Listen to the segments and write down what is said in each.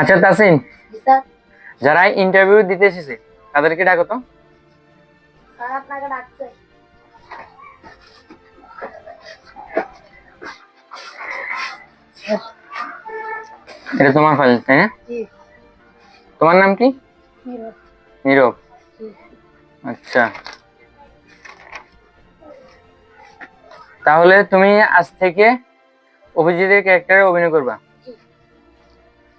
আচ্ছা তাসিন, জি স্যার। যারা ইন্টারভিউ দিতে এসেছে তাদেরকে ডাকো তো। স্যার আপনাকে ডাকছে। এটা তোমার ফাইল তাই না? জি। তোমার নাম কি? নীরব। নীরব। জি। আচ্ছা, তাহলে তুমি আজ থেকে অভিজিতের ক্যারেক্টারে অভিনয় করবা। জি।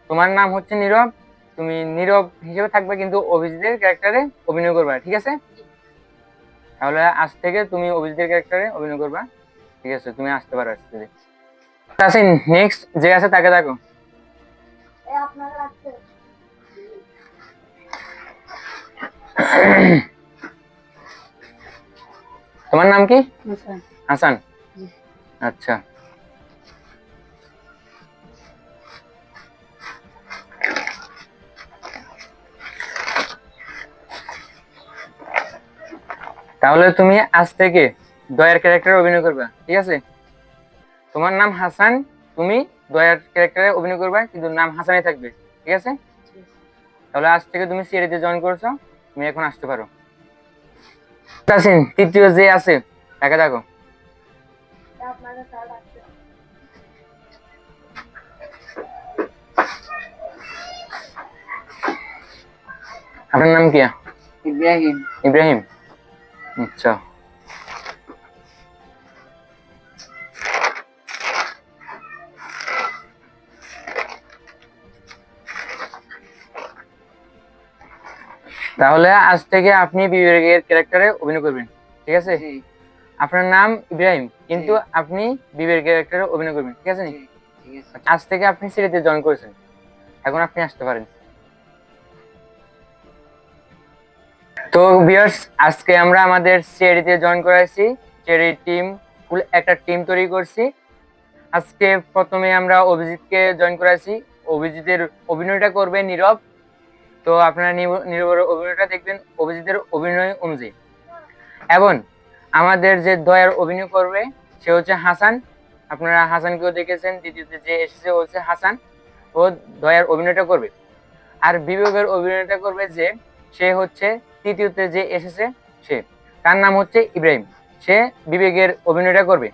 তোমার নাম হচ্ছে নীরব, তুমি নীরব হিসেবে থাকবে কিন্তু অভিজিতের ক্যারেক্টারে অভিনয় করবা, ঠিক আছে? জি। তাহলে আজ থেকে তুমি অভিজিতের ক্যারেক্টারে অভিনয় করবা, ঠিক আছে? তুমি আসতে পারো আজ থেকে। তাসিন, নেক্সট যে আছে তাকে দেখো। আপনাকে ডাকছে। তোমার নাম কি? হাসান। হাসান। জি। আচ্ছা, তাহলে তুমি আজ থেকে দয়ার ক্যারেক্টারে অভিনয় করবা, ঠিক আছে? তোমার নাম হাসান, তুমি দয়ার ক্যারেক্টারে অভিনয় করবা কিন্তু নাম হাসানই থাকবে, ঠিক আছে? তাহলে আজ থেকে তুমি সিআইডিতে জয়েন করছো, তুমি এখন আসতে পারো। তাসিন, তৃতীয় যে আছে তাকে দেখো। আপনাকে স্যার ডাকছে। আপনার নাম কি? ইব্রাহিম। ইব্রাহিম। আচ্ছা, তাহলে আজ থেকে আপনি বিবেকের ক্যারেক্টারে অভিনয় করবেন, ঠিক আছে? আপনার নাম ইব্রাহিম কিন্তু আপনি বিবেকের ক্যারেক্টারে অভিনয় করবেন, ঠিক আছে? আজ থেকে আপনি সিরিজে জয়েন করেছেন, এখন আপনি আসতে পারেন। তো ভিউয়ার্স, আজকে আমরা আমাদের সিআইডিতে জয়েন করাইছি, সিআইডি টিম ফুল একটা টিম তৈরি করছি। আজকে প্রথমে আমরা অভিজিৎকে জয়েন করাইছি, অভিজিতের অভিনয়টা করবে নীরব। তো আপনারা নীরবের অভিনয়টা দেখবেন অভিজিতের অভিনয় অনুযায়ী। এবং আমাদের যে দয়ার অভিনয় করবে সে হচ্ছে হাসান, আপনারা হাসানকেও দেখেছেন, দ্বিতীয়তে যে এসেছে হচ্ছে হাসান, ও দয়ার অভিনয়টা করবে। আর বিবেকের অভিনয়টা করবে যে সে হচ্ছে তৃতীয়তে যে এসেছে সে, তার নাম হচ্ছে ইব্রাহিম, সে বিবেকের অভিনয়টা করবে।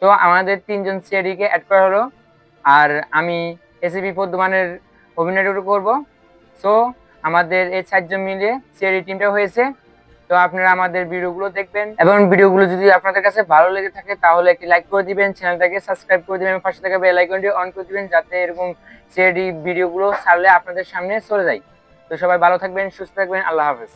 তো আমাদের তিনজন সিআইডি কে অ্যাড করা হলো, আর আমি এসিপি পদ্মমানের অভিনয়টা করব। সো আমাদের এই 4জন মিলে সিআইডি টিমটা হয়েছে। তো আপনারা আমাদের ভিডিওগুলো দেখবেন এবং ভিডিওগুলো যদি আপনাদের কাছে ভালো লেগে থাকে তাহলে একটি লাইক করে দিবেন, চ্যানেলটাকে সাবস্ক্রাইব করে দিবেন, পাশে থাকা বেল আইকনটি অন করে দিবেন যাতে এরকম সিআইডি ভিডিওগুলো ছাড়লে আপনাদের সামনে চলে যায়। তো সবাই ভালো থাকবেন, সুস্থ থাকবেন, আল্লাহ হাফেজ।